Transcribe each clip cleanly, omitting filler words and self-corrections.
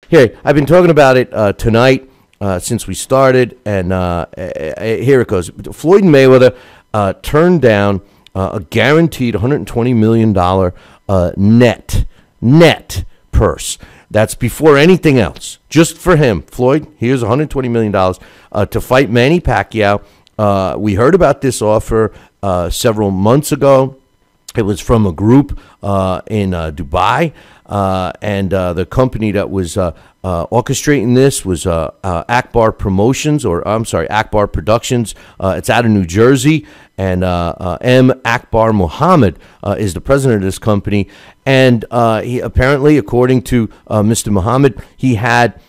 Here, I've been talking about it tonight since we started, and here it goes. Floyd Mayweather turned down a guaranteed $120 million net purse. That's before anything else. Just for him, Floyd, here's $120 million to fight Manny Pacquiao. We heard about this offer several months ago. It was from a group in Dubai, and the company that was orchestrating this was Akbar Promotions, or I'm sorry, Akbar Productions. It's out of New Jersey, and M. Akbar Muhammad is the president of this company. And he apparently, according to Mr. Muhammad, he had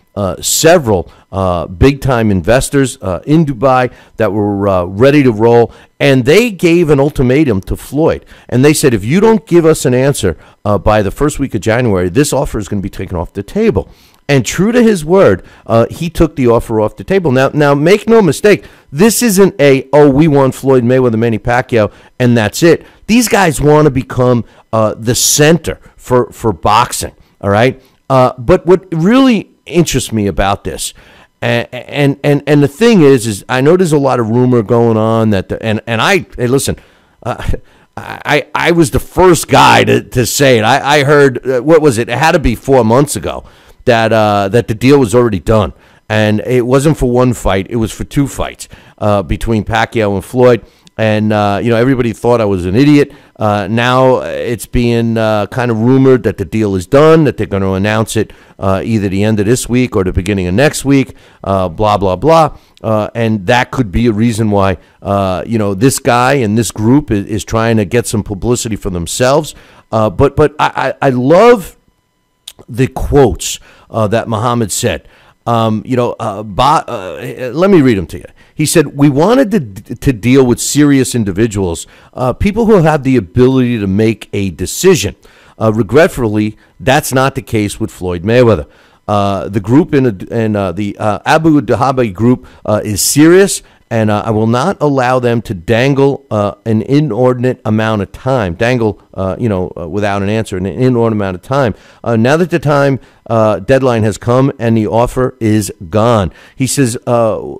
several big-time investors in Dubai that were ready to roll, and they gave an ultimatum to Floyd. And they said, if you don't give us an answer by the first week of January, this offer is going to be taken off the table. And true to his word, he took the offer off the table. Now, make no mistake, this isn't we want Floyd Mayweather, Manny Pacquiao, and that's it. These guys want to become the center for boxing, all right? But what really interests me about this, and the thing is I know there's a lot of rumor going on that hey, listen, I was the first guy to say it. I heard what was it? It had to be 4 months ago that the deal was already done, and it wasn't for one fight; it was for two fights between Pacquiao and Floyd. And everybody thought I was an idiot. Now it's being kind of rumored that the deal is done, that they're going to announce it either the end of this week or the beginning of next week. Blah blah blah. And that could be a reason why this guy and this group is trying to get some publicity for themselves. But I love the quotes that Muhammad said. Let me read them to you. He said, we wanted to deal with serious individuals, people who have the ability to make a decision. Regretfully, that's not the case with Floyd Mayweather. The group in the Abu Dhabi group is serious, and I will not allow them to dangle an inordinate amount of time, without an answer, an inordinate amount of time. Now that the time deadline has come and the offer is gone. He says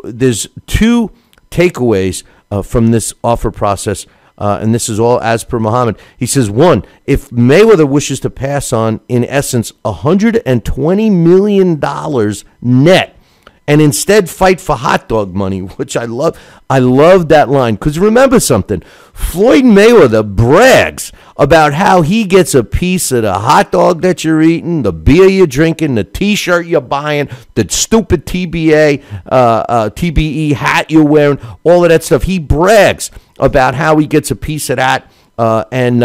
there's two takeaways from this offer process, and this is all as per Muhammad. He says, one, if Mayweather wishes to pass on, in essence, $120 million net, and instead fight for hot dog money, which I love. I love that line, because remember something, Floyd Mayweather brags about how he gets a piece of the hot dog that you're eating, the beer you're drinking, the T-shirt you're buying, the stupid TBE hat you're wearing, all of that stuff. He brags about how he gets a piece of that. And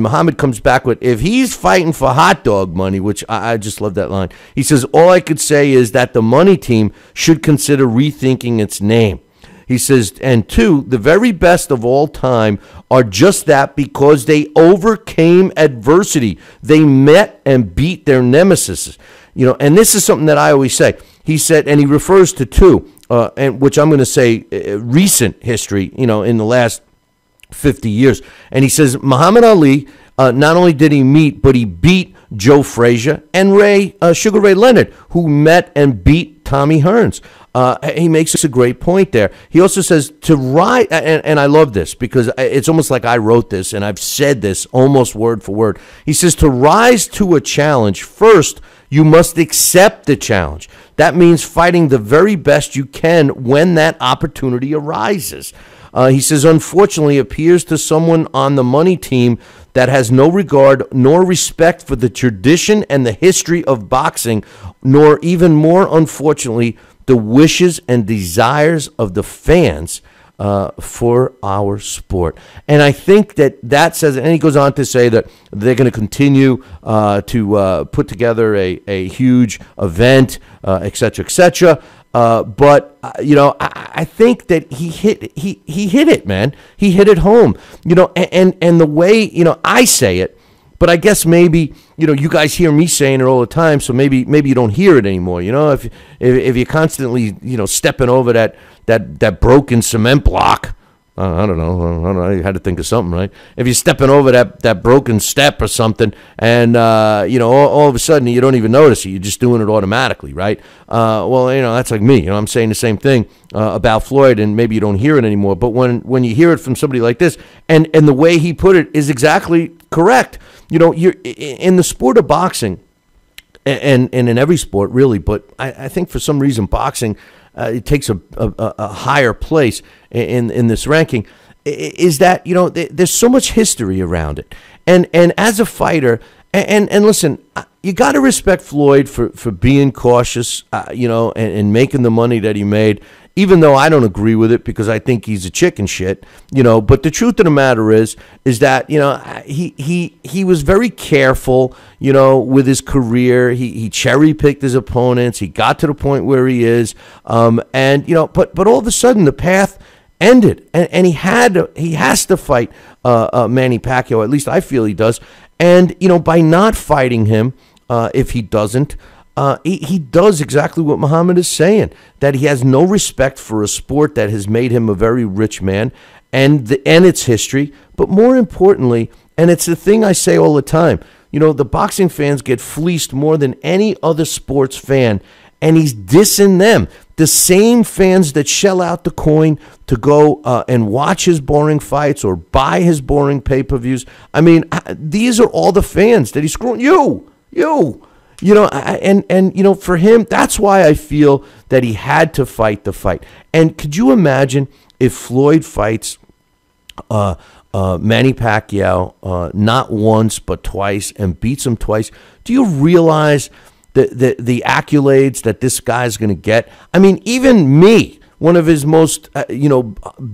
Muhammad comes back with, if he's fighting for hot dog money, which I just love that line. He says, all I could say is that the money team should consider rethinking its name. He says, and two, the very best of all time are just that, because they overcame adversity. They met and beat their nemesis. And this is something that I always say. He said, and he refers to two, and which I'm going to say recent history, in the last 50 years. And he says Muhammad Ali, not only did he meet, but he beat Joe Frazier and Sugar Ray Leonard, who met and beat Tommy Hearns. He makes a great point there. He also says to rise, and I love this because it's almost like I wrote this and I've said this almost word for word. He says to rise to a challenge, first, you must accept the challenge. That means fighting the very best you can when that opportunity arises. He says, unfortunately, it appears to someone on the money team that has no regard nor respect for the tradition and the history of boxing, nor even more unfortunately, the wishes and desires of the fans for our sport. And I think that says, and he goes on to say that they're going to continue to put together a huge event, et cetera, et cetera. But I think that he hit it, man. He hit it home. And the way I say it, but I guess maybe you guys hear me saying it all the time, so maybe you don't hear it anymore. If you're constantly stepping over that broken cement block, I don't know. You had to think of something, right? If you're stepping over that broken step or something, and all of a sudden you don't even notice it, you're just doing it automatically, right? Well, that's like me. I'm saying the same thing about Floyd, and maybe you don't hear it anymore. But when you hear it from somebody like this, and the way he put it is exactly correct. You're in the sport of boxing, and in every sport really, but I think for some reason boxing. It takes a higher place in this ranking, is that, there's so much history around it. And as a fighter, and listen, you got to respect Floyd for being cautious, and making the money that he made, even though I don't agree with it because I think he's a chicken shit, but the truth of the matter is that, he was very careful, with his career. He cherry-picked his opponents. He got to the point where he is. But all of a sudden the path ended, and he has to fight Manny Pacquiao. At least I feel he does. And, by not fighting him, if he doesn't, he does exactly what Muhammad is saying, that he has no respect for a sport that has made him a very rich man and its history. But more importantly, and it's the thing I say all the time, the boxing fans get fleeced more than any other sports fan, and he's dissing them. The same fans that shell out the coin to go and watch his boring fights or buy his boring pay-per-views. I mean, these are all the fans that he's screwing. You. For him, that's why I feel that he had to fight the fight. And could you imagine if Floyd fights Manny Pacquiao not once but twice and beats him twice? Do you realize the accolades that this guy's going to get? I mean, even me, one of his most,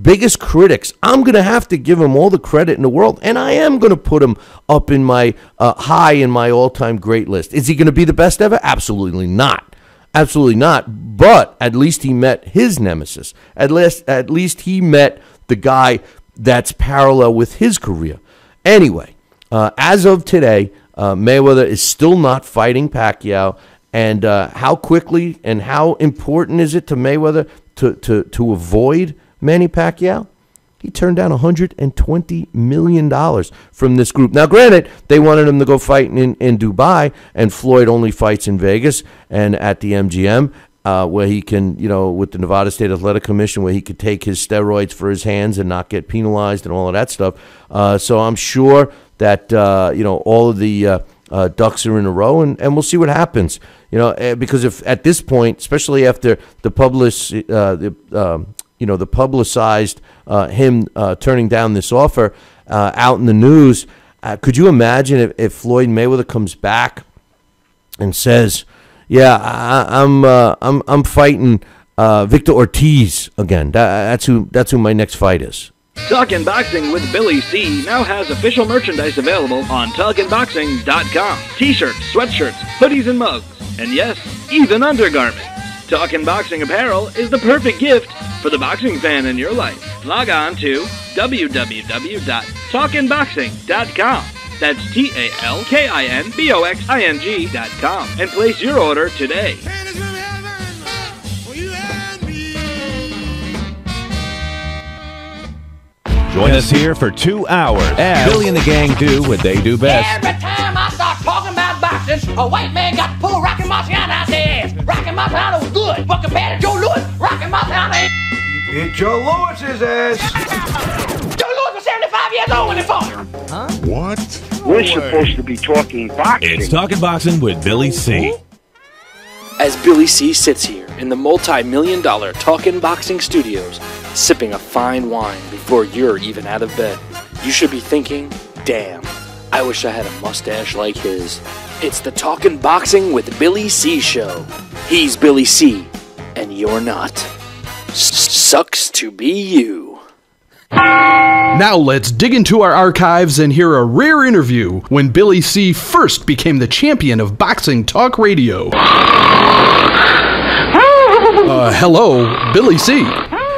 biggest critics, I'm going to have to give him all the credit in the world, and I am going to put him up in my high in my all-time great list. Is he going to be the best ever? Absolutely not. Absolutely not. But at least he met his nemesis. At least he met the guy that's parallel with his career. Anyway, as of today, Mayweather is still not fighting Pacquiao. And how quickly and how important is it to Mayweather to avoid Manny Pacquiao? He turned down $120 million from this group. Now, granted, they wanted him to go fight in Dubai, and Floyd only fights in Vegas and at the MGM, where he can, with the Nevada State Athletic Commission, where he could take his steroids for his hands and not get penalized and all of that stuff. So I'm sure that, all of the ducks are in a row, and we'll see what happens. Because if at this point, especially after the publicized him turning down this offer out in the news, could you imagine if Floyd Mayweather comes back and says, "Yeah, I'm fighting Victor Ortiz again. That's who my next fight is." Talkin' Boxing with Billy C. now has official merchandise available on TalkinBoxing.com. T-shirts, sweatshirts, hoodies, and mugs. And yes, even undergarments. Talkin' Boxing apparel is the perfect gift for the boxing fan in your life. Log on to www.talkinboxing.com. That's TalkinBoxing.com and place your order today. Join us here for 2 hours as Billy and the gang do what they do best. Every time I start talking about boxing, a white man got to pull Rocky Marciano out their ass. Rocky Marciano was good, but compared to Joe Louis, Rocky Marciano ain't. Beat Joe Louis's ass. Joe Louis was 75 years old when he fought. Huh? What? We're supposed to be talking boxing. It's Talking Boxing with Billy C. As Billy C sits here in the multi-million-dollar Talkin' Boxing Studios, sipping a fine wine before you're even out of bed, you should be thinking, damn, I wish I had a mustache like his. It's the Talkin' Boxing with Billy C show. He's Billy C, and you're not. Sucks to be you. Now let's dig into our archives and hear a rare interview when Billy C first became the champion of boxing talk radio. Hello, Billy C.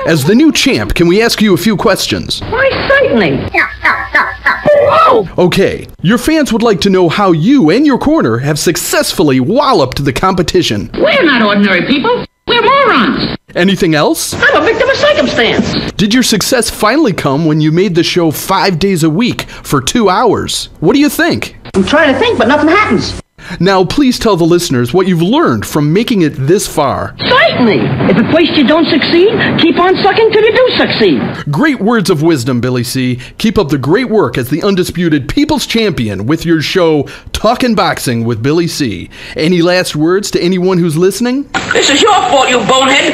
As the new champ, can we ask you a few questions? Why, certainly. Okay, your fans would like to know how you and your corner have successfully walloped the competition. We're not ordinary people. We're morons. Anything else? I'm a victim of circumstance. Did your success finally come when you made the show 5 days a week for 2 hours? What do you think? I'm trying to think, but nothing happens. Now, please tell the listeners what you've learned from making it this far. Certainly. If at first you don't succeed, keep on sucking till you do succeed. Great words of wisdom, Billy C. Keep up the great work as the undisputed People's Champion with your show, Talkin' Boxing with Billy C. Any last words to anyone who's listening? This is your fault, you bonehead.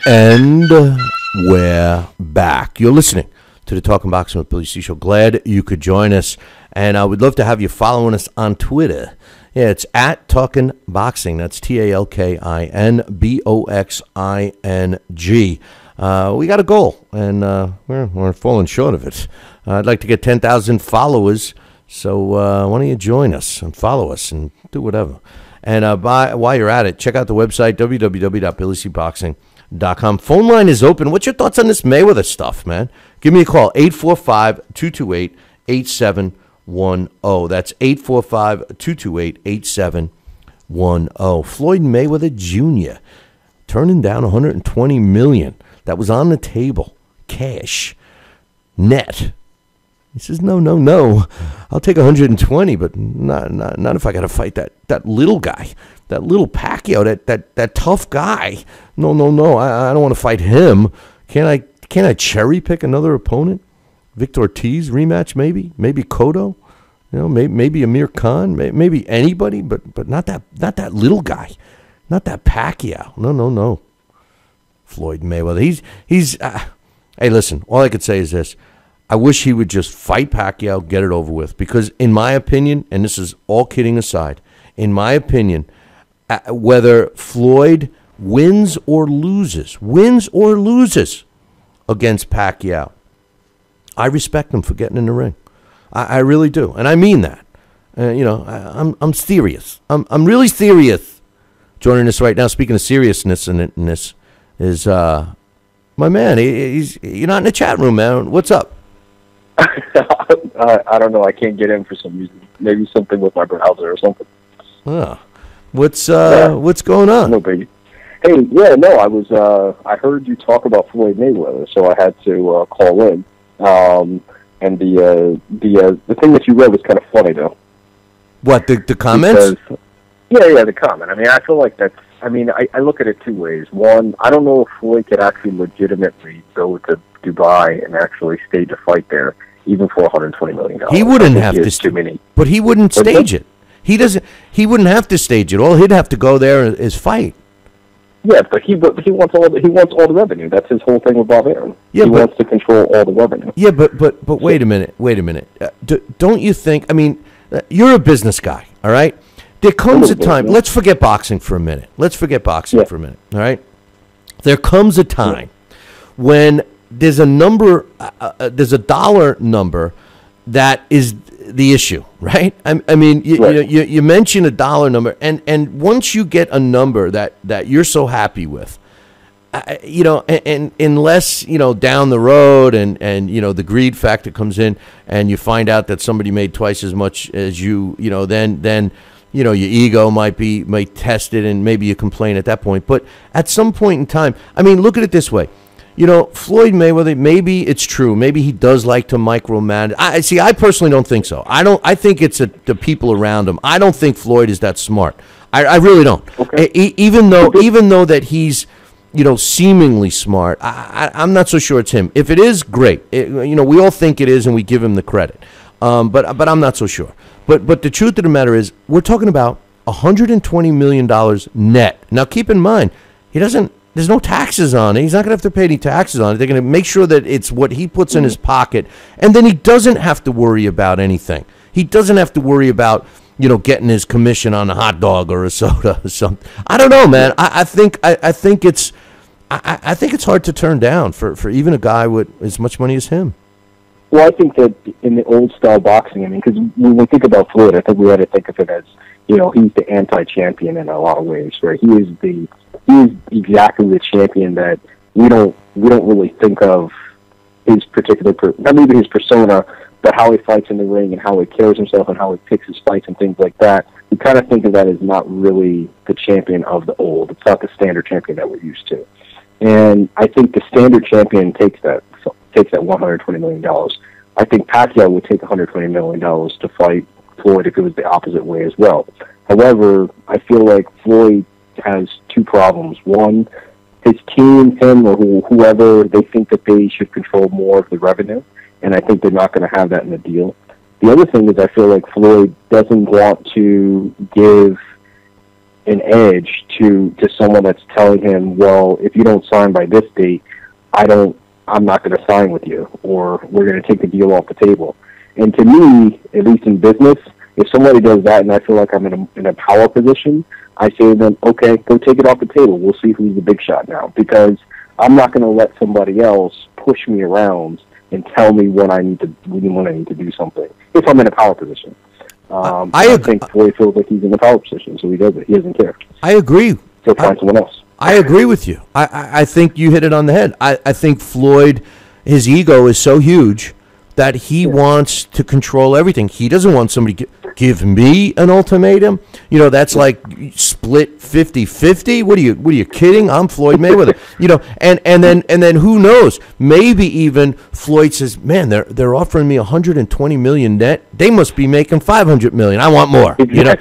And we're back. You're listening to the Talkin' Boxing with Billy C show. Glad you could join us. And I would love to have you following us on Twitter. Yeah, it's at Talkin' Boxing. That's TalkinBoxing. We got a goal, and we're falling short of it. I'd like to get 10,000 followers, so why don't you join us and follow us and do whatever. And while you're at it, check out the website, www.billycboxing.com. Phone line is open. What's your thoughts on this Mayweather stuff, man? Give me a call, 845-228-8710. That's 845-228-8710. Floyd Mayweather Jr. turning down $120 million. That was on the table, cash, net. He says, no. I'll take 120, but not if I got to fight that little guy, that little Pacquiao, that tough guy. No. I don't want to fight him. Can't I cherry pick another opponent? Victor Ortiz rematch, maybe Cotto, maybe Amir Khan, maybe anybody, but not that little guy, not that Pacquiao. No. Floyd Mayweather. He's hey, listen, all I could say is this. I wish he would just fight Pacquiao, get it over with. Because in my opinion, and this is all kidding aside, in my opinion, whether Floyd wins or loses against Pacquiao, I respect him for getting in the ring. I really do. And I mean that. I'm serious. I'm really serious. Joining us right now, speaking of seriousness in this, is my man. You're not in the chat room, man. What's up? I don't know. I can't get in for some reason. Maybe something with my browser or something. What's going on? No biggie. Hey, yeah, no. I heard you talk about Floyd Mayweather, so I had to call in. And the thing that you read was kind of funny, though. What, the comments? Because, yeah, the comment. I mean, I feel like that's. I mean, I look at it two ways. One, I don't know if Floyd could actually legitimately go to Dubai and actually stage a fight there, even for $120 million. He wouldn't have to. But he wouldn't stage it. He doesn't. He wouldn't have to stage it. All he'd have to go there is fight. Yeah, but he wants all the revenue. That's his whole thing with Bob Arum. Yeah, he wants to control all the revenue. Yeah, but wait a minute. Don't you think? I mean, you're a business guy, all right? There comes a time. Let's forget boxing for a minute. All right? There comes a time when there's a number, there's a dollar number that is the issue, right? I mean, you mention a dollar number, and once you get a number that you're so happy with, and unless down the road and the greed factor comes in, and you find out that somebody made twice as much as you, then your ego might test it, and maybe you complain at that point. But at some point in time, I mean, look at it this way. Floyd Mayweather, maybe it's true. Maybe he does like to micromanage. I personally don't think so. I think it's the people around him. I don't think Floyd is that smart. I really don't. Okay. Even though that he's, seemingly smart, I'm not so sure it's him. If it is, great. We all think it is, and we give him the credit. But I'm not so sure. But the truth of the matter is, we're talking about $120 million net. Now, keep in mind, there's no taxes on it. He's not going to have to pay any taxes on it. They're going to make sure that it's what he puts in his pocket, and then he doesn't have to worry about anything. He doesn't have to worry about, getting his commission on a hot dog or a soda or something. I don't know, man. I think it's hard to turn down for even a guy with as much money as him. Well, I think that in the old style boxing, I mean, because when we think about Floyd, I think we had to think of it as, you know, he's the anti-champion in a lot of ways, right? He is exactly the champion that we don't really think of his particular, not even his persona, but how he fights in the ring and how he carries himself and how he picks his fights and things like that. We kind of think of that as not really the champion of the old. It's not the standard champion that we're used to. And I think the standard champion takes that $120 million. I think Pacquiao would take $120 million to fight Floyd if it was the opposite way as well. However, I feel like Floyd has two problems. One, his team, him or whoever, they think that they should control more of the revenue, and I think they're not going to have that in the deal. The other thing is I feel like Floyd doesn't want to give an edge to someone that's telling him, well, if you don't sign by this date, I'm not going to sign with you, or we're going to take the deal off the table. And to me, at least in business, if somebody does that and I feel like I'm in a power position, I say to them, okay, go take it off the table. We'll see who's the big shot now, because I'm not going to let somebody else push me around and tell me when I need to do something if I'm in a power position. I think Floyd feels like he's in a power position, so he does it. He doesn't care. I agree. He'll find someone else. I agree with you. I think you hit it on the head. I think Floyd, his ego is so huge that he wants to control everything. He doesn't want somebody to give me an ultimatum. You know, that's like split 50-50. What are you kidding? I'm Floyd Mayweather. You know, and then who knows? Maybe even Floyd says, "Man, they're offering me $120 million net. They must be making $500 million. I want more." You know,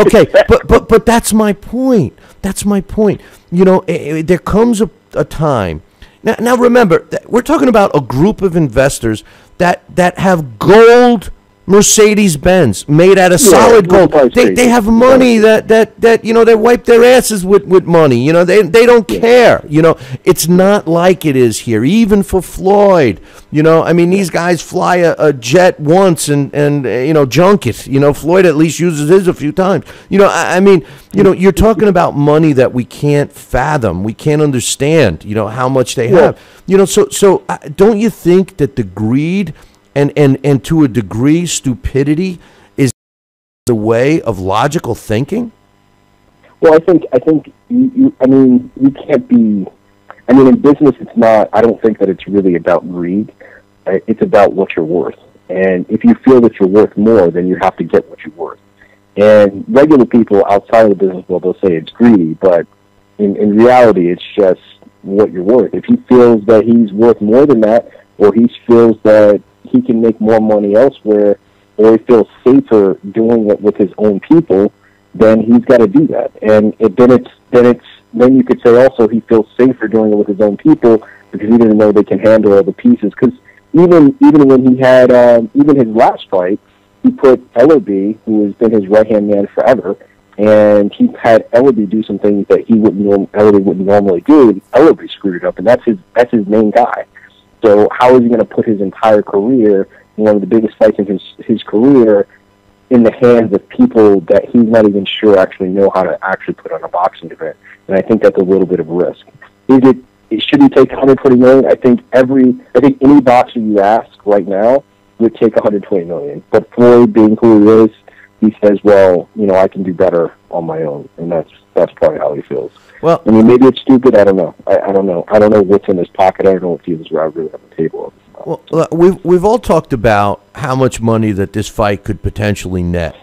okay, but that's my point. That's my point. You know, there comes a time. Now remember, we're talking about a group of investors that have gold Mercedes-Benz made out of solid gold. They have money that you know, they wipe their asses with money. You know, they don't care. You know, it's not like it is here. Even for Floyd, you know, I mean, these guys fly a jet once and you know, junk it. You know, Floyd at least uses his a few times. You know, I mean, you know, you're talking about money that we can't fathom. We can't understand, you know, how much they have. You know, so don't you think that the greed and to a degree stupidity is the way of logical thinking? Well, I think you can't be. I mean, in business, it's not. I don't think that it's really about greed. It's about what you're worth. And if you feel that you're worth more, then you have to get what you're worth. And regular people outside of the business world, they'll say it's greedy, but in reality, it's just what you're worth. If he feels that he's worth more than that, or he feels that he can make more money elsewhere, or he feels safer doing it with his own people, then he's got to do that. And then you could say also he feels safer doing it with his own people because he didn't know they can handle all the pieces. Because even when he had even his last fight, he put Ellerby, who has been his right-hand man forever, and he had Ellerby do some things that Ellerby wouldn't normally do, and Ellerby screwed it up, and that's his main guy. So how is he going to put his entire career, one of the biggest fights in his career, in the hands of people that he's not even sure actually know how to actually put on a boxing event? And I think that's a little bit of a risk. Should he take $120 million? I think any boxer you ask right now would take $120 million. But Floyd, being who he is, he says, "Well, you know, I can do better on my own," and that's probably how he feels. Well, I mean, maybe it's stupid. I don't know. I don't know. I don't know what's in his pocket. I don't know what deals are really on the table. Well, we've all talked about how much money that this fight could potentially net,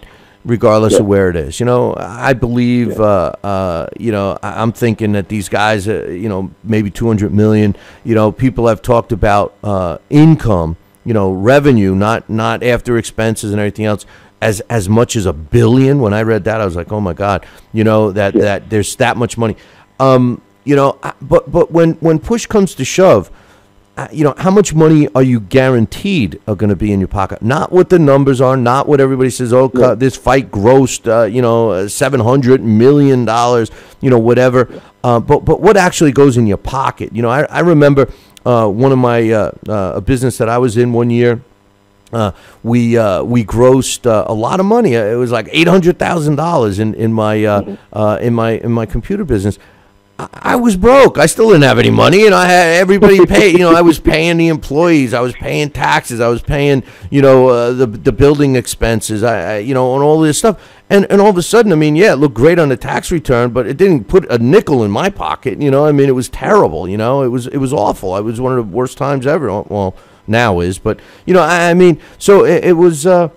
regardless of where it is. You know, I believe. You know, I'm thinking that these guys, you know, maybe $200 million. You know, people have talked about income. You know, revenue, not after expenses and everything else. As much as $1 billion. When I read that, I was like, oh my God, you know, that there's that much money. You know, but when push comes to shove, you know, how much money are you guaranteed are going to be in your pocket? Not what the numbers are, not what everybody says. Oh, this fight grossed, you know, $700 million, you know, whatever. But what actually goes in your pocket? You know, I remember one of my a business that I was in one year. We grossed a lot of money. It was like $800,000 in my computer business. I was broke. I still didn't have any money, and I had everybody pay. I was paying the employees. I was paying taxes. I was paying, the building expenses. And all this stuff. And all of a sudden, it looked great on the tax return, but it didn't put a nickel in my pocket. It was terrible. It was awful. It was one of the worst times ever. Well, now is, but so it was. You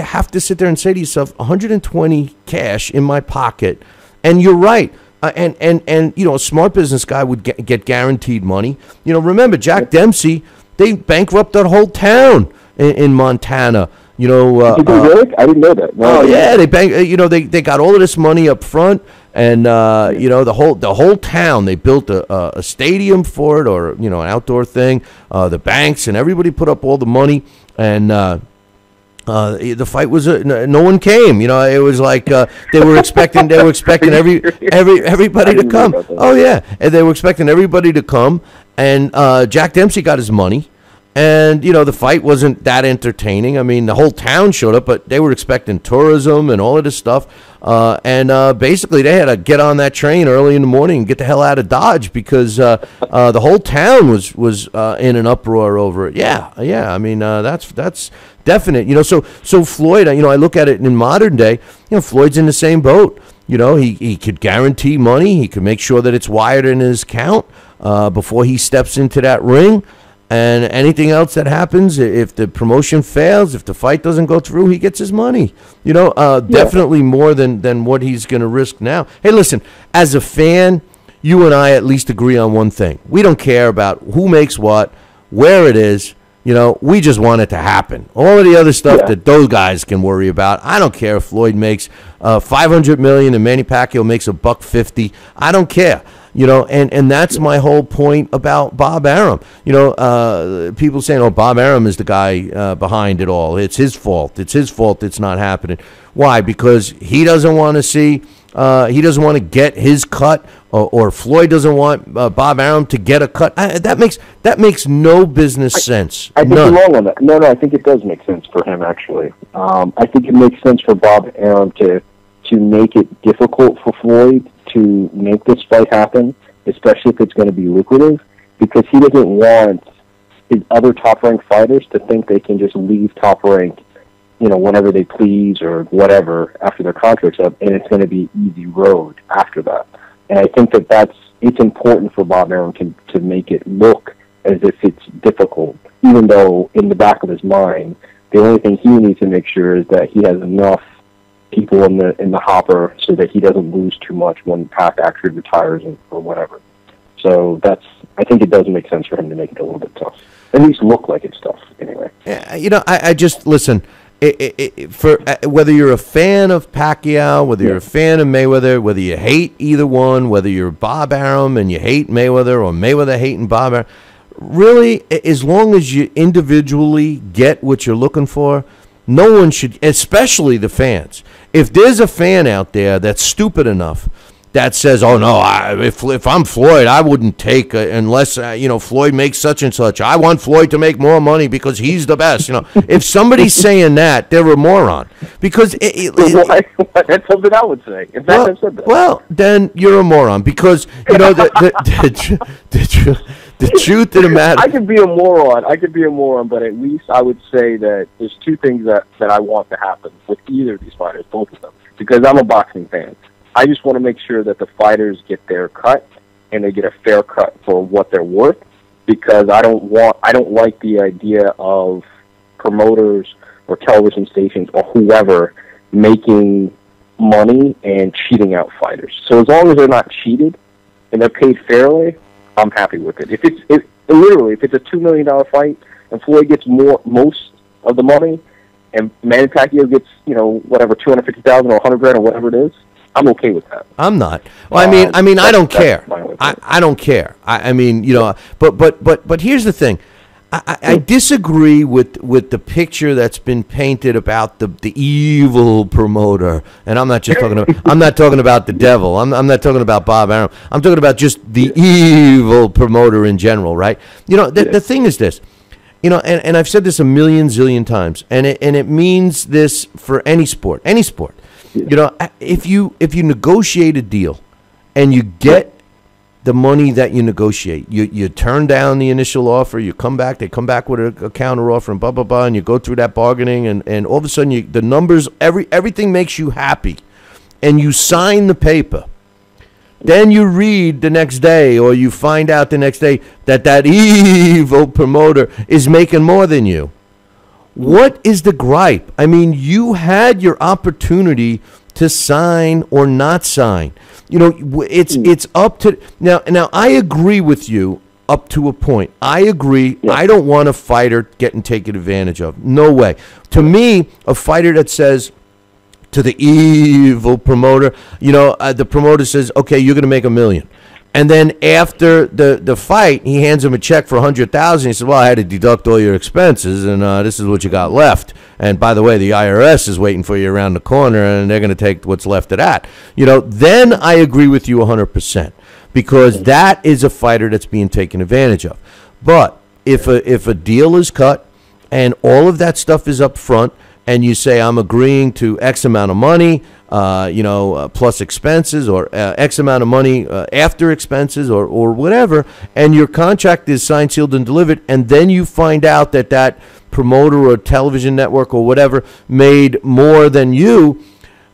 have to sit there and say to yourself, 120 cash in my pocket. And you're right. And a smart business guy would get guaranteed money. Remember, Jack Dempsey, they bankrupted the whole town in Montana. Did they really? I didn't know that. No, yeah, they got all of this money up front, and the whole town, they built a stadium for it, or an outdoor thing. The banks and everybody put up all the money, and the fight was no one came. It was like they were expecting everybody to come. Oh yeah, and they were expecting everybody to come, and Jack Dempsey got his money. And, the fight wasn't that entertaining. The whole town showed up, but they were expecting tourism and all of this stuff. Basically, they had to get on that train early in the morning and get the hell out of Dodge because the whole town was in an uproar over it. Yeah. That's definite. So Floyd, I look at it in modern day, Floyd's in the same boat. He could guarantee money. He could make sure that it's wired in his account before he steps into that ring. And anything else that happens, if the promotion fails, if the fight doesn't go through, he gets his money. Definitely more than what he's going to risk now. Hey, listen, as a fan, you and I at least agree on one thing. We don't care about who makes what, where it is. We just want it to happen. All of the other stuff that those guys can worry about, I don't care if Floyd makes $500 million and Manny Pacquiao makes $150. I don't care. And that's my whole point about Bob Arum. People saying, "Oh, Bob Arum is the guy behind it all. It's his fault. It's his fault. It's not happening." Why? Because he doesn't want to see. He doesn't want to get his cut, or Floyd doesn't want Bob Arum to get a cut. That makes no business sense. I think you're wrong on that. No, I think it does make sense for him actually. I think it makes sense for Bob Arum to make it difficult for Floyd to make this fight happen, especially if it's going to be lucrative, because he doesn't want his other top-ranked fighters to think they can just leave top-ranked, whenever they please or whatever after their contract's up, and it's going to be easy road after that. And I think it's important for Bob Arum to make it look as if it's difficult, even though in the back of his mind, the only thing he needs to make sure is that he has enough people in the hopper so that he doesn't lose too much when Pac actually retires or whatever. So I think it does make sense for him to make it a little bit tough. At least look like it's tough, anyway. Yeah, I just, listen, for whether you're a fan of Pacquiao, whether you're a fan of Mayweather, whether you hate either one, whether you're Bob Arum and you hate Mayweather or Mayweather hating Bob Arum, really, as long as you individually get what you're looking for, no one should, especially the fans. If there's a fan out there that's stupid enough that says, "Oh no, if I'm Floyd, I wouldn't take unless Floyd makes such and such. I want Floyd to make more money because he's the best." If somebody's saying that, they're a moron. Because that's something I would say. In fact, I've said that. Well, then you're a moron because the truth of the matter. I could be a moron, but at least I would say that there's two things that I want to happen with either of these fighters, both of them, because I'm a boxing fan. I just want to make sure that the fighters get their cut and they get a fair cut for what they're worth, because I don't like the idea of promoters or television stations or whoever making money and cheating out fighters. So as long as they're not cheated and they're paid fairly, I'm happy with it. If it's a $2 million fight and Floyd gets most of the money and Manny Pacquiao gets whatever $250,000 or $100,000 or whatever it is, I'm okay with that. I'm not. Well, I don't care. I don't care. But here's the thing. I disagree with the picture that's been painted about the evil promoter, and I'm not just talking about. I'm not talking about the devil. I'm not talking about Bob Arum. I'm talking about just the evil promoter in general, right? The thing is this, and I've said this a zillion times, and it means this for any sport. If you negotiate a deal and you get the money that you negotiate. You turn down the initial offer, you come back, they come back with a counter offer and blah, blah, blah, and you go through that bargaining, and all of a sudden the numbers, everything makes you happy, and you sign the paper. Then you read the next day, or you find out the next day that evil promoter is making more than you. What is the gripe? I mean, you had your opportunity to sign or not sign. You know, it's up to now. I agree with you up to a point. I agree. Yeah. I don't want a fighter getting taken advantage of. No way. To me, a fighter that says to the evil promoter, you know, the promoter says, okay, you're going to make $1 million. And then after the fight, he hands him a check for $100,000. He says, well, I had to deduct all your expenses, and this is what you got left. And by the way, the IRS is waiting for you around the corner, and they're going to take what's left of that. You know, then I agree with you 100%, because that is a fighter that's being taken advantage of. But if a deal is cut and all of that stuff is up front, and you say, I'm agreeing to X amount of money, plus expenses, or X amount of money after expenses, or whatever, and your contract is signed, sealed, and delivered, and then you find out that promoter or television network or whatever made more than you,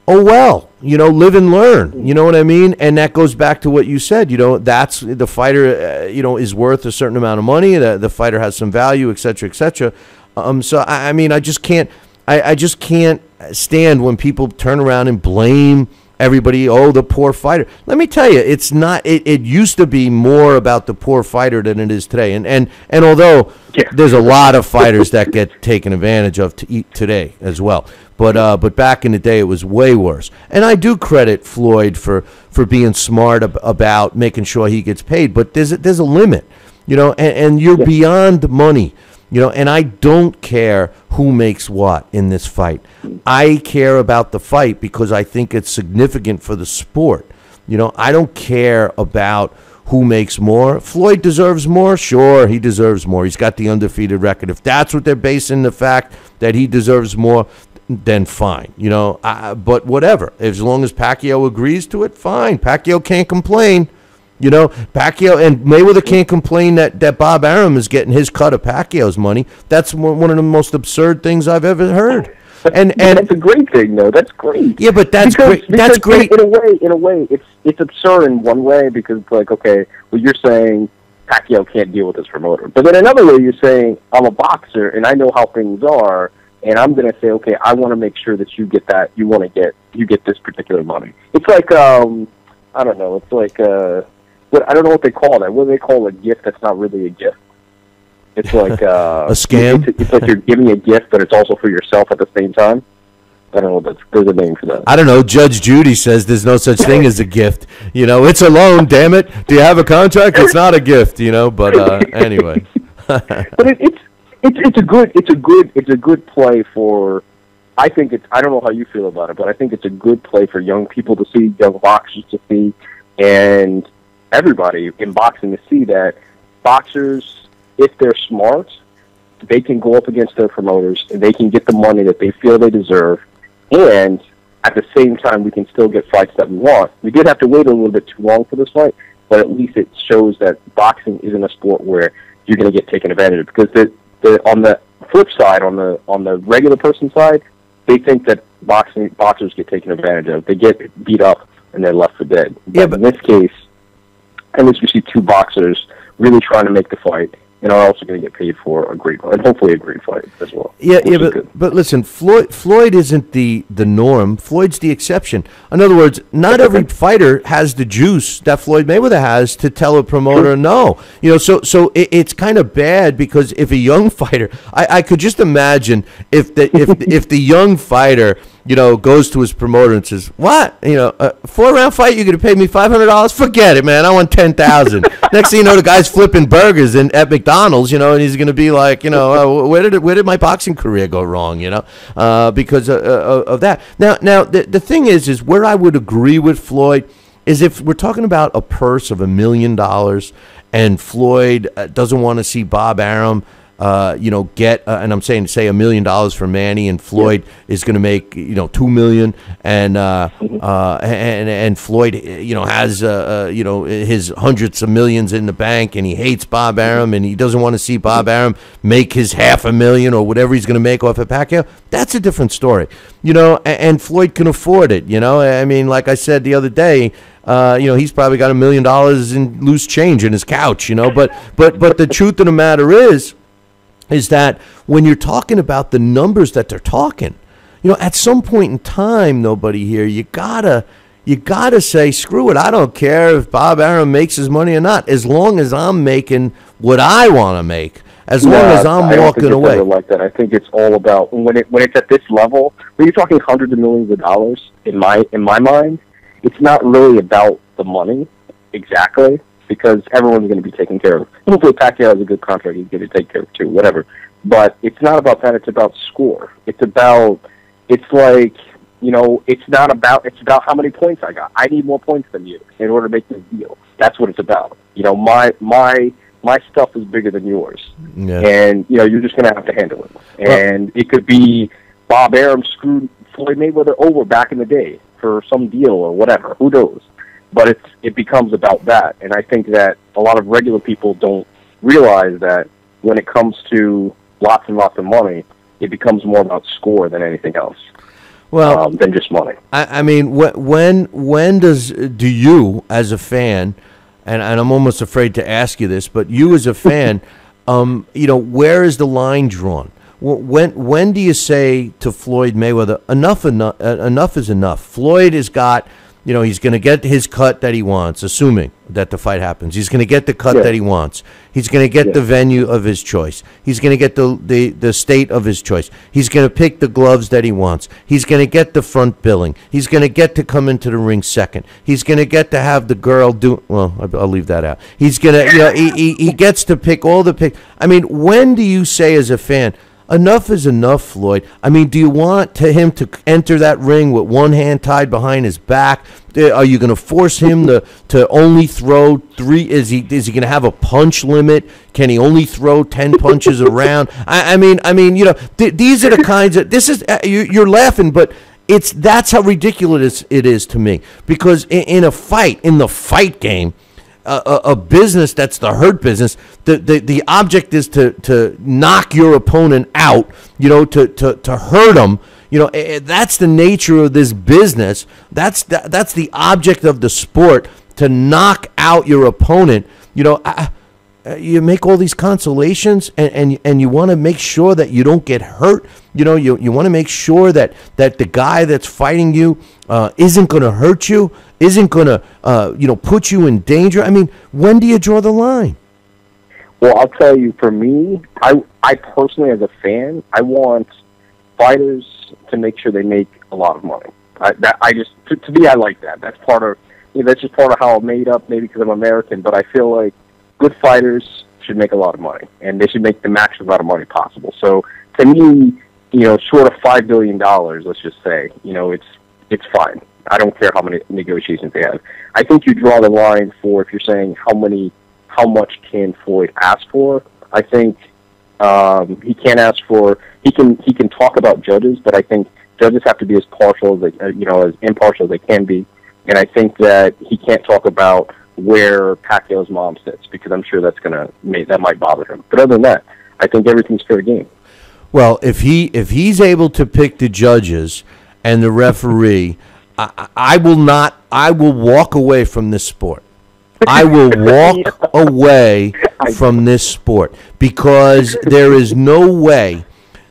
oh, well, you know, live and learn. You know what I mean? And that goes back to what you said. You know, that's the fighter, is worth a certain amount of money. The fighter has some value, et cetera, et cetera. So, I mean, I just can't stand when people turn around and blame everybody. Oh, the poor fighter. Let me tell you, it's not. It used to be more about the poor fighter than it is today. And although there's a lot of fighters that get taken advantage of today as well, but back in the day it was way worse. And I do credit Floyd for being smart about making sure he gets paid. But there's a limit, you know, and you're beyond money. You know, and I don't care who makes what in this fight. I care about the fight because I think it's significant for the sport. You know, I don't care about who makes more. Floyd deserves more. Sure, he deserves more. He's got the undefeated record. If that's what they're basing the fact that he deserves more, then fine. You know, but whatever. As long as Pacquiao agrees to it, fine. Pacquiao can't complain. You know, Pacquiao and Mayweather can't complain that Bob Arum is getting his cut of Pacquiao's money. That's one of the most absurd things I've ever heard. And that's a great thing, though. That's great. Yeah, but that's great. That's great. In a way, it's absurd in one way, because it's like, okay, well, you're saying Pacquiao can't deal with his promoter, but then another way, you're saying I'm a boxer and I know how things are, and I'm going to say, okay, I want to make sure that you get that. You get this particular money. It's like I don't know. It's like I don't know what they call that. What do they call a gift that's not really a gift? It's like a scam. It's like you're giving a gift, but it's also for yourself at the same time. I don't know. There's a name for that. I don't know. Judge Judy says there's no such thing as a gift. You know, it's a loan. Damn it! Do you have a contract? It's not a gift. You know. But anyway. But it's a good play for. I think I don't know how you feel about it, but I think it's a good play for young people to see, young boxers to see, and everybody in boxing to see that boxers, if they're smart, they can go up against their promoters and they can get the money that they feel they deserve, and at the same time we can still get fights that we want. We did have to wait a little bit too long for this fight, but at least it shows that boxing isn't a sport where you're going to get taken advantage of, because on the flip side, on the regular person side, they think that boxers get taken advantage of. They get beat up and they're left for dead. But in this case, at least we see two boxers really trying to make the fight, and are also going to get paid for a great, and hopefully a great fight as well. But listen, Floyd isn't the norm. Floyd's the exception. In other words, not every fighter has the juice that Floyd Mayweather has to tell a promoter no. You know, so it's kind of bad, because if a young fighter, I could just imagine if the young fighter, you know, goes to his promoter and says, "What? You know, a 4-round fight? You're going to pay me $500? Forget it, man. I want $10,000." Next thing you know, the guy's flipping burgers at McDonald's, you know, and he's going to be like, you know, where did my boxing career go wrong? You know, because of that. Now the thing is where I would agree with Floyd is if we're talking about a purse of $1 million, and Floyd doesn't want to see Bob Arum get and I'm saying say $1 million for Manny, and Floyd is going to make $2 million, and Floyd has his hundreds of millions in the bank, and he hates Bob Arum, and he doesn't want to see Bob Arum make his $500,000 or whatever he's going to make off of Pacquiao. That's a different story, and Floyd can afford it. I mean, like I said the other day. He's probably got $1 million in loose change in his couch, but the truth of the matter is that when you're talking about the numbers that they're talking, at some point in time, nobody here, you gotta say, screw it. I don't care if Bob Arum makes his money or not, as long as I'm making what I want to make, as long as I'm walking away. Like that. I think it's all about when it's at this level, when you're talking hundreds of millions of dollars, in my mind, it's not really about the money exactly, because everyone's going to be taken care of. Hopefully Pacquiao has a good contract, he's going to take care of too, whatever. But it's not about that, it's about score. It's about how mmany points I got. I need more points than you in order to make this deal. That's what it's about. My stuff is bigger than yours. Yeah. And, you're just going to have to handle it. And it could be Bob Arum screwed Floyd Mayweather over back in the day for some deal or whatever. Who knows? But it becomes about that. And I think that a lot of regular people don't realize that when it comes to lots and lots of money, it becomes more about score than anything else. Well, than just money. I mean, when do you as a fan, and I'm almost afraid to ask you this, but you as a fan, where is the line drawn? When do you say to Floyd Mayweather, enough is enough? Floyd has got, he's going to get his cut that he wants, assuming that the fight happens. He's going to get the cut that he wants. He's going to get the venue of his choice. He's going to get the state of his choice. He's going to pick the gloves that he wants. He's going to get the front billing. He's going to get to come into the ring second. He's going to get to have the girl do, well, I'll leave that out. He's going to, he gets to pick all the pick. I mean, when do you say as a fan, enough is enough, Floyd? I mean, do you want him to enter that ring with one hand tied behind his back? Are you going to force him to only throw 3? Is he going to have a punch limit? Can he only throw 10 punches around? I mean, these are the kinds of, this is, you're laughing, but that's how ridiculous it is to me. Because in the fight game, a business that's the hurt business, the object is to knock your opponent out, to hurt him. That's the nature of this business. That's the object of the sport, to knock out your opponent. You make all these consolations, and you want to make sure that you don't get hurt. You want to make sure that the guy that's fighting you isn't going to hurt you, isn't going to put you in danger. I mean, when do you draw the line? Well, I'll tell you, for me, I personally, as a fan, I want fighters to make sure they make a lot of money. To me, I like that. That's part of, that's just part of how I'm made up, maybe because I'm American, but I feel like good fighters should make a lot of money, and they should make the maximum amount of money possible. So, to me, short of $5 billion, let's just say, it's fine. I don't care how many negotiations they have. I think you draw the line for, if you're saying how much can Floyd ask for. I think he can't ask for. He can talk about judges, but I think judges have to be as partial as as impartial as they can be. And I think that he can't talk about where Pacquiao's mom sits, because I'm sure that might bother him. But other than that, I think everything's fair game. Well, if he's able to pick the judges and the referee, I will walk away from this sport. I will walk away from this sport, because there is no way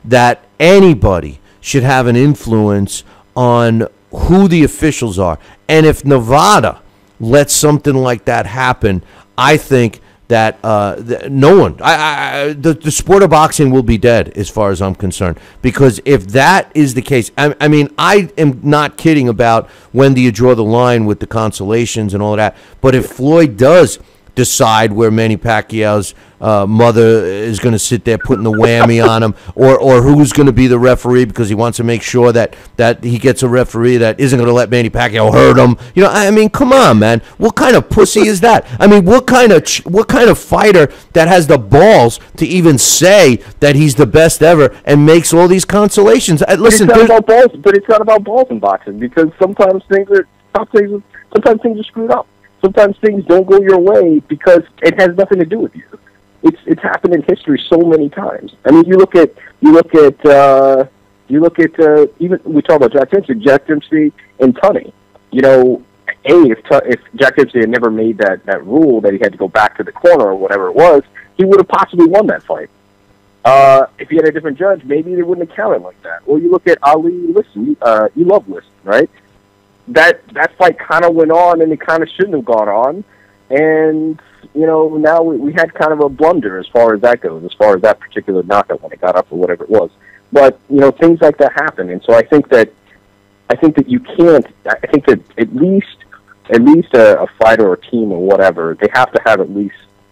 that anybody should have an influence on who the officials are. And if Nevada lets something like that happen, I think that no one, the sport of boxing will be dead, as far as I'm concerned. Because if that is the case, I mean, I am not kidding about when do you draw the line with the consolations and all of that. But if Floyd does decide where Manny Pacquiao's mother is going to sit there putting the whammy on him, or who's going to be the referee because he wants to make sure that he gets a referee that isn't going to let Manny Pacquiao hurt him. I mean, come on, man. What kind of pussy is that? I mean, what kind of fighter that has the balls to even say that he's the best ever and makes all these consolations? Listen, it's not about balls, but it's not about balls in boxing because sometimes things are screwed up. Sometimes things don't go your way because it has nothing to do with you. It's happened in history so many times. I mean, you look at even we talk about Jack Dempsey and Tunney. If Jack Dempsey had never made that rule that he had to go back to the corner or whatever it was, he would have possibly won that fight. If he had a different judge, maybe they wouldn't have counted like that. Or you look at Ali Liston. You love Liston, right? That fight kind of went on, and it kind of shouldn't have gone on. And now we had kind of a blunder as far as that goes, as far as that particular knockout when it got up or whatever it was. But things like that happen, and so I think that you can't. I think that at least a fighter or a team or whatever, they have to have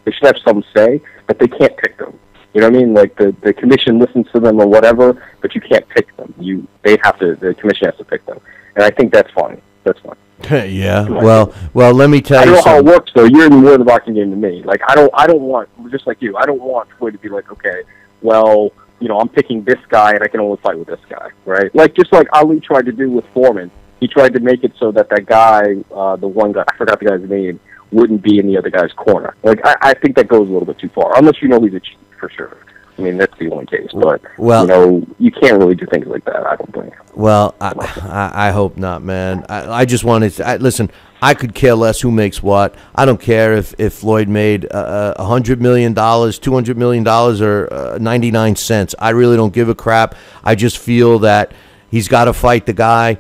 they should have some say, but they can't pick them. You know what I mean? Like the commission listens to them or whatever, but you can't pick them. The commission has to pick them, and I think that's fine. That's fine. Yeah. Well, let me tell you. I don't know how it works though. You're in more of the boxing game than me. Like I don't want, just like you. I don't want Floyd to be like, okay, well, I'm picking this guy and I can only fight with this guy, right? Like just like Ali tried to do with Foreman. He tried to make it so that guy, the one guy, I forgot the guy's name, wouldn't be in the other guy's corner. Like I think that goes a little bit too far, unless he's a cheat for sure. I mean, that's the only case. But, you can't really do things like that, I don't think. Well, I hope not, man. I just wanted to... listen, I could care less who makes what. I don't care if Floyd made $100 million, $200 million, or 99 cents. I really don't give a crap. I just feel that he's got to fight the guy.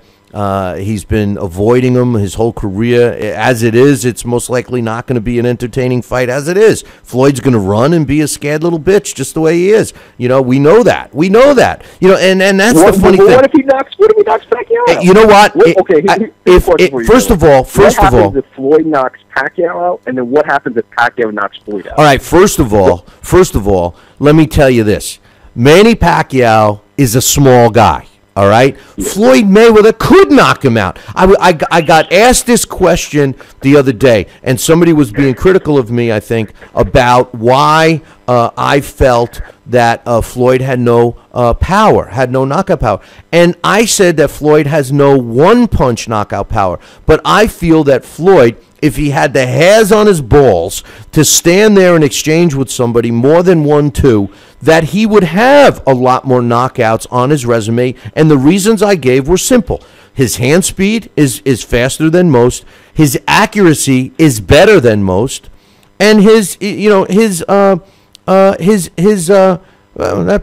He's been avoiding him his whole career. As it is, it's most likely not going to be an entertaining fight as it is. Floyd's going to run and be a scared little bitch just the way he is. We know that. And that's the funny thing. What if he knocks Pacquiao out? You know what? First of all, what happens if Floyd knocks Pacquiao out, and then what happens if Pacquiao knocks Floyd out? All right, first of all, let me tell you this. Manny Pacquiao is a small guy. All right, Floyd Mayweather could knock him out. I got asked this question the other day, and somebody was being critical of me, I think, about why I felt that Floyd had no power, had no knockout power. And I said that Floyd has no one-punch knockout power, but I feel that Floyd, if he had the hairs on his balls to stand there and exchange with somebody more than 1-2, that he would have a lot more knockouts on his resume. And the reasons I gave were simple. His hand speed is faster than most. His accuracy is better than most. And that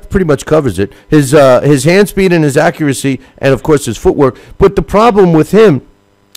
pretty much covers it. His hand speed and his accuracy, and of course his footwork. But the problem with him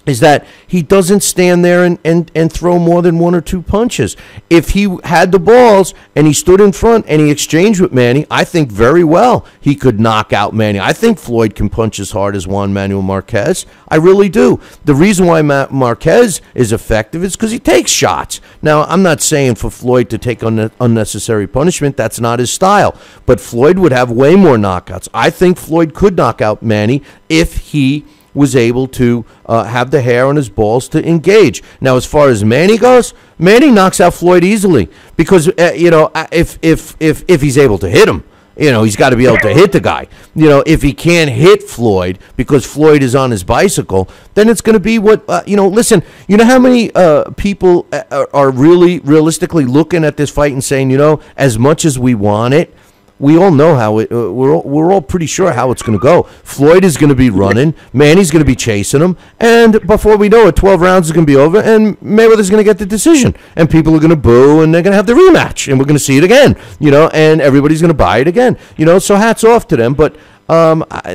is that he doesn't stand there and throw more than 1 or 2 punches. If he had the balls and he stood in front and he exchanged with Manny, I think very well he could knock out Manny. I think Floyd can punch as hard as Juan Manuel Marquez. I really do. The reason why Marquez is effective is because he takes shots. Now, I'm not saying for Floyd to take unnecessary punishment. That's not his style. But Floyd would have way more knockouts. I think Floyd could knock out Manny if he was able to have the hair on his balls to engage. Now, as far as Manny goes, Manny knocks out Floyd easily because if he's able to hit him, he's got to be able to hit the guy. If he can't hit Floyd because Floyd is on his bicycle, then it's going to be what listen. How many people are really realistically looking at this fight and saying, as much as we want it, we all know how it. We're all pretty sure how it's going to go. Floyd is going to be running. Manny's going to be chasing him, and before we know it, 12 rounds is going to be over, and Mayweather's going to get the decision, and people are going to boo, and they're going to have the rematch, and we're going to see it again. And everybody's going to buy it again. So hats off to them. But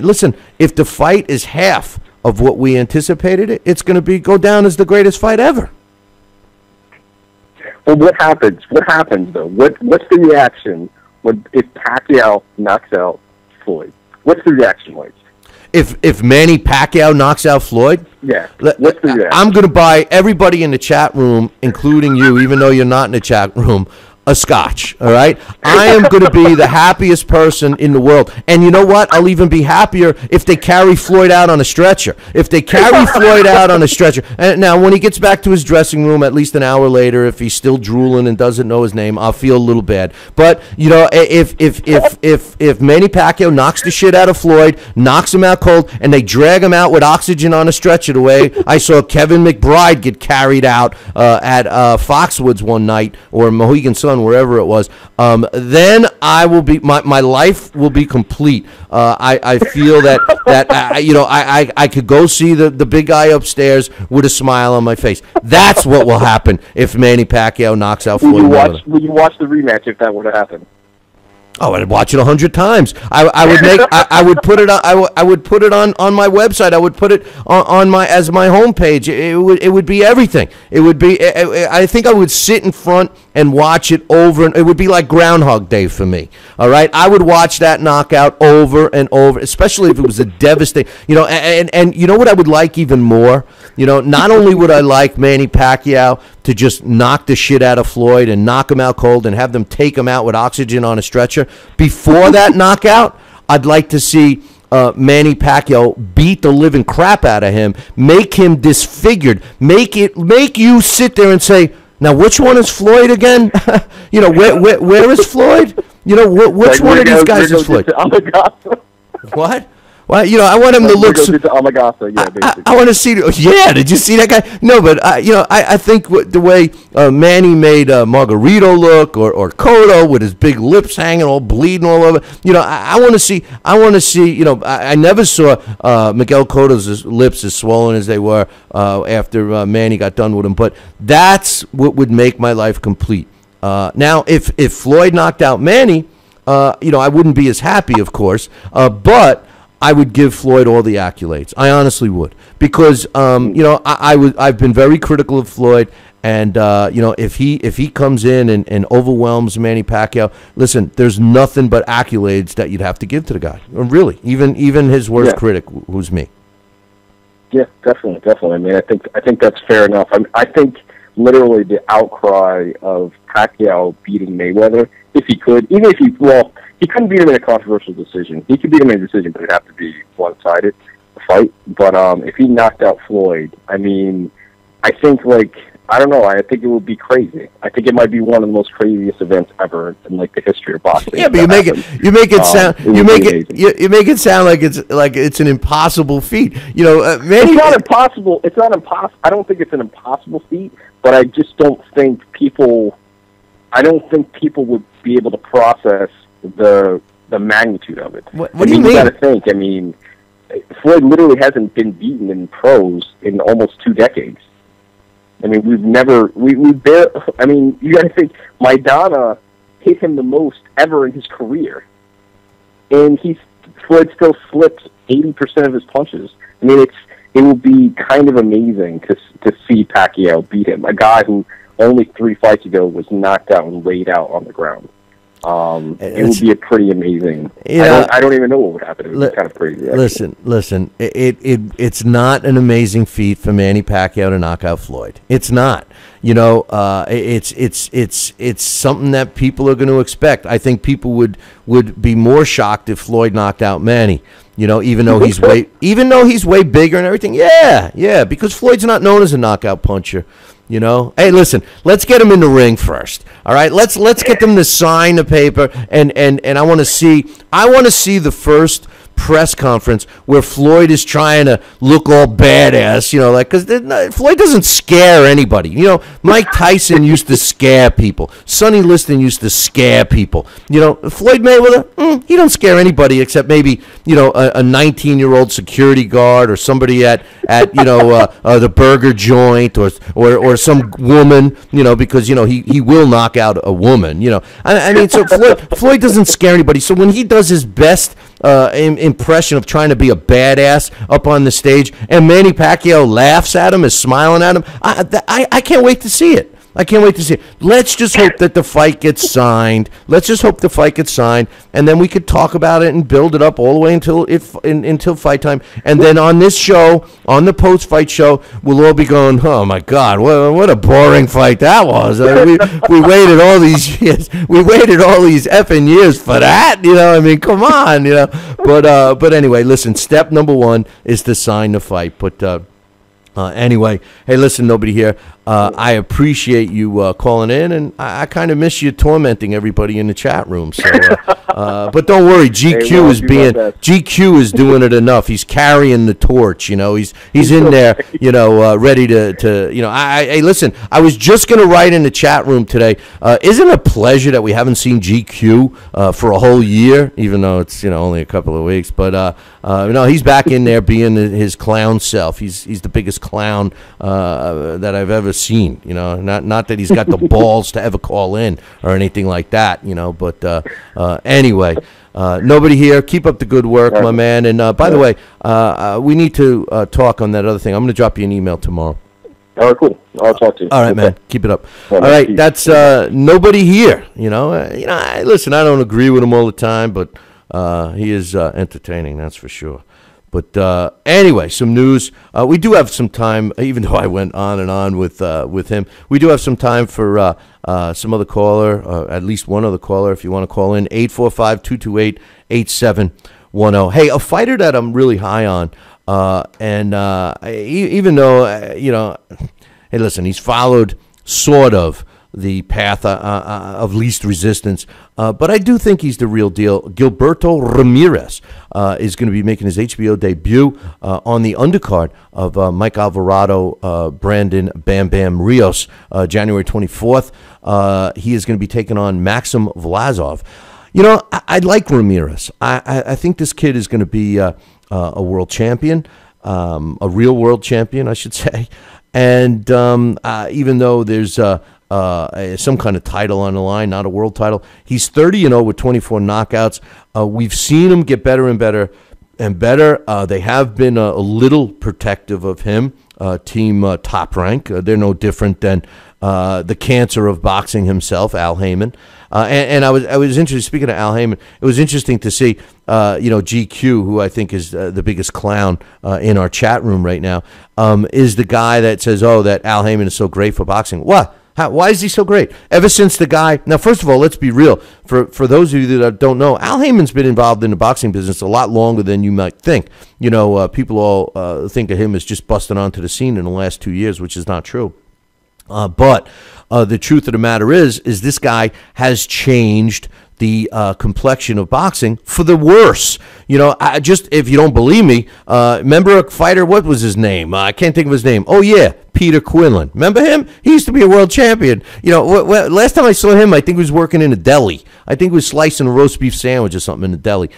listen, if the fight is half of what we anticipated, it's going to go down as the greatest fight ever. Well, what happens? What happens though? What's the reaction? If Pacquiao knocks out Floyd, what's the reaction like? if Manny Pacquiao knocks out Floyd, Yeah, let's do that. I'm going to buy everybody in the chat room, including you, even though you're not in the chat room, a scotch, all right? I am going to be the happiest person in the world. And you know what? I'll even be happier if they carry Floyd out on a stretcher. If they carry Floyd out on a stretcher. And now, when he gets back to his dressing room at least an hour later, if he's still drooling and doesn't know his name, I'll feel a little bad. But, you know, if Manny Pacquiao knocks the shit out of Floyd, knocks him out cold, and they drag him out with oxygen on a stretcher the way I saw Kevin McBride get carried out at Foxwoods one night, or Mohegan Sun, wherever it was, then I will be my life will be complete. I feel that you know, I could go see the big guy upstairs with a smile on my face. That's what will happen if Manny Pacquiao knocks out Floyd Mayweather. Will you watch the rematch if that were to happen? Oh, I'd watch it 100 times. I would put it on. I would put it on my website. I would put it on my homepage. It would be everything. It would be. I think I would sit in front and watch it over, and it would be like Groundhog Day for me. All right, I would watch that knockout over and over, especially if it was a devastating. You know, and you know what I would like even more. You know, not only would I like Manny Pacquiao to just knock the shit out of Floyd and knock him out cold and have them take him out with oxygen on a stretcher. Before that knockout, I'd like to see Manny Pacquiao beat the living crap out of him, make him disfigured, make you sit there and say, now which one is Floyd again? You know, where is Floyd? You know, which one of these guys is Floyd? What? Well, you know, I want him to look. I want to see. Yeah, did you see that guy? No, but you know, I think the way Manny made Margarito look, or Cotto with his big lips hanging, all bleeding all over. You know, I want to see. You know, I never saw Miguel Cotto's lips as swollen as they were after Manny got done with him. But that's what would make my life complete. Now, if Floyd knocked out Manny, you know, I wouldn't be as happy, of course, but I would give Floyd all the accolades. I honestly would, because you know, I've been very critical of Floyd, and you know, if he comes in and overwhelms Manny Pacquiao, listen, there's nothing but accolades that you'd have to give to the guy. Really, even his worst critic, who's me. Yeah, definitely. I mean, I think that's fair enough. I think literally the outcry of Pacquiao beating Mayweather, if he could, even if he couldn't beat him in a controversial decision. He could beat him in a decision, but it'd have to be one-sided, the fight. But if he knocked out Floyd, I mean, I think, I don't know, I think it would be crazy. I think it might be one of the most craziest events ever in the history of boxing. Yeah, but you make it sound like it's an impossible feat. You know, it's not impossible. It's not impossible. I don't think it's an impossible feat, but I just don't think people would be able to process the magnitude of it. What do you mean? You got to think. I mean, Floyd literally hasn't been beaten in pros in almost 2 decades. I mean, I mean, you got to think, Maidana hit him the most ever in his career, and Floyd still slips 80% of his punches. I mean, it will be kind of amazing to see Pacquiao beat him, a guy who only 3 fights ago was knocked out and laid out on the ground. It would be a pretty amazing. I don't even know what would happen. It would be kind of crazy. Actually. Listen. It's not an amazing feat for Manny Pacquiao to knock out Floyd. It's not. You know, it's something that people are going to expect. I think people would be more shocked if Floyd knocked out Manny. You know, even though he's way bigger and everything. Yeah, because Floyd's not known as a knockout puncher. You know, hey, listen, let's get him in the ring first. All right, let's get them to sign the paper, and I want to see the first press conference where Floyd is trying to look all badass, you know, because Floyd doesn't scare anybody. You know, Mike Tyson used to scare people. Sonny Liston used to scare people. You know, Floyd Mayweather, he don't scare anybody except maybe, you know, a 19-year-old security guard or somebody at you know, the burger joint or some woman, you know, because, you know, he will knock out a woman, you know. I mean, so Floyd doesn't scare anybody. So when he does his best impression of trying to be a badass up on the stage, and Manny Pacquiao laughs at him, is smiling at him, I can't wait to see it. I can't wait to see it. Let's just hope that the fight gets signed. Let's just hope the fight gets signed, and then we could talk about it and build it up all the way until fight time. And then on this show, on the post-fight show, we'll all be going, "Oh my God, what a boring fight that was! We waited all these years. We waited all these effing years for that. I mean, come on. But anyway, listen. Step number one is to sign the fight. But anyway, hey, listen, nobody here. I appreciate you calling in, and I kind of miss you tormenting everybody in the chat room. So, but don't worry, GQ is doing it enough. He's carrying the torch. He's in there. Ready to. Hey, listen. I was just gonna write in the chat room today. Isn't it a pleasure that we haven't seen GQ for a whole year, even though it's only a couple of weeks. But he's back in there being his clown self. He's the biggest clown that I've ever seen. Not that he's got the balls to ever call in or anything like that. But anyway, nobody here. Keep up the good work, my man. And by the way, we need to talk on that other thing. I'm going to drop you an email tomorrow. All right, cool. I'll talk to you. All right, man. Keep it up. All right, that's nobody here. Listen, I don't agree with him all the time, but he is entertaining. That's for sure. But anyway, some news. We do have some time, even though I went on and on with him. We do have some time for some other caller, at least one other caller, if you want to call in. 845-228-8710. Hey, a fighter that I'm really high on, and even though, hey, listen, he's followed sort of the path of least resistance. But I do think he's the real deal. Gilberto Ramirez is going to be making his HBO debut on the undercard of Mike Alvarado, Brandon Bam Bam Rios, January 24th. He is going to be taking on Maxim Vlasov. I like Ramirez. I think this kid is going to be a world champion, a real world champion, I should say. And even though there's some kind of title on the line, not a world title, he's 30-0 with 24 knockouts. We've seen him get better and better and better. They have been a little protective of him. Team Top Rank, they're no different than the cancer of boxing himself, Al Haymon. And I was interested. Speaking of Al Haymon, it was interesting to see, GQ, who I think is the biggest clown in our chat room right now, is the guy that says, "Oh, that Al Haymon is so great for boxing." What? Why is he so great? Ever since the guy. Now, first of all, let's be real. For those of you that don't know, Al Haymon's been involved in the boxing business a lot longer than you might think. People all think of him as just busting onto the scene in the last 2 years, which is not true. But the truth of the matter is this guy has changed the complexion of boxing for the worse. If you don't believe me, remember a fighter, what was his name? I can't think of his name. Oh, yeah, Peter Quinlan. Remember him? He used to be a world champion. Last time I saw him, I think he was working in a deli. I think he was slicing a roast beef sandwich or something in the deli.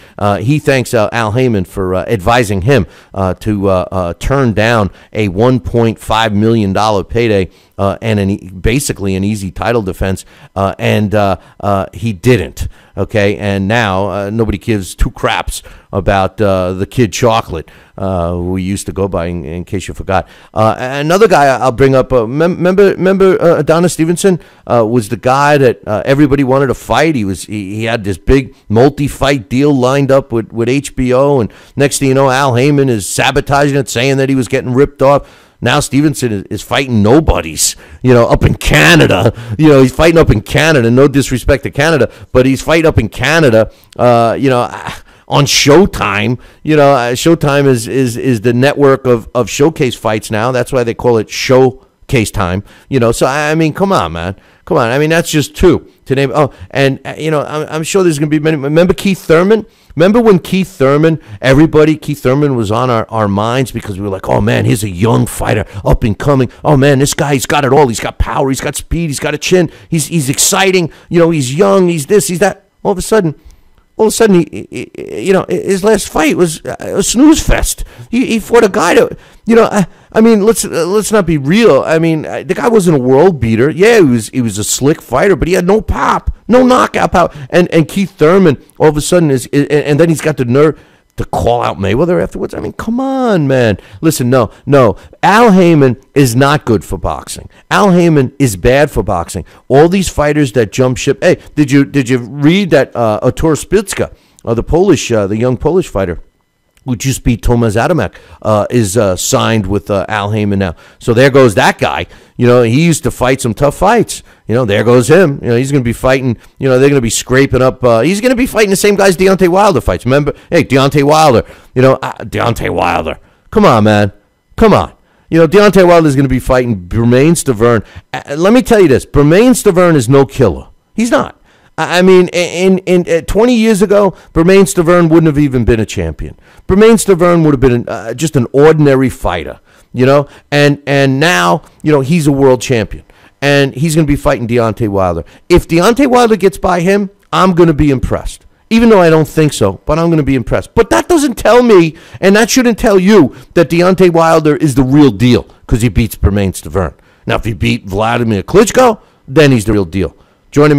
He thanks Al Haymon for advising him to turn down a $1.5 million payday and basically an easy title defense, and he didn't. Okay, and now nobody gives two craps about the Kid Chocolate, who we used to go by, in case you forgot. Another guy I'll bring up, remember Adonis Stevenson was the guy that everybody wanted to fight. He had this big multi-fight deal lined up with HBO, and next thing you know, Al Haymon is sabotaging it, saying that he was getting ripped off. Now Stevenson is fighting nobodies, up in Canada. He's fighting up in Canada. No disrespect to Canada, but he's fighting up in Canada, on Showtime. Showtime is the network of showcase fights now. That's why they call it Showcase Time. So I mean, come on, man. Come on. I mean, that's just two to name. Oh, and I'm sure there's going to be many. Remember Keith Thurman? Remember when Keith Thurman was on our minds because we were like, oh, man, he's a young fighter, up and coming. Oh, man, this guy's got it all. He's got power. He's got speed. He's got a chin. He's exciting. He's young. He's this. He's that. All of a sudden, his last fight was a snooze fest. He fought a guy that, I mean, let's not be real. I mean, the guy wasn't a world beater. Yeah, he was a slick fighter, but he had no pop, no knockout power. And Keith Thurman all of a sudden and then he's got the nerve. to call out Mayweather afterwards. I mean, come on, man. Listen, no. Al Haymon is not good for boxing. Al Haymon is bad for boxing. All these fighters that jump ship. Hey, did you read that Artur Spicka, the young Polish fighter who just beat Tomasz Adamek, is signed with Al Haymon now. So there goes that guy. He used to fight some tough fights. There goes him. He's going to be fighting. They're going to be scraping up. He's going to be fighting the same guys Deontay Wilder fights. Remember? Hey, Deontay Wilder. Deontay Wilder. Come on, man. Come on. Deontay Wilder is going to be fighting Bermane Stiverne. Let me tell you this. Bermane Stiverne is no killer. He's not. I mean, in 20 years ago, Bermane Stiverne wouldn't have even been a champion. Bermane Stiverne would have been just an ordinary fighter, and now, he's a world champion, and he's going to be fighting Deontay Wilder. If Deontay Wilder gets by him, I'm going to be impressed, even though I don't think so, but I'm going to be impressed. But that doesn't tell me, and that shouldn't tell you, that Deontay Wilder is the real deal because he beats Bermane Stiverne. Now, if he beat Vladimir Klitschko, then he's the real deal. Joining me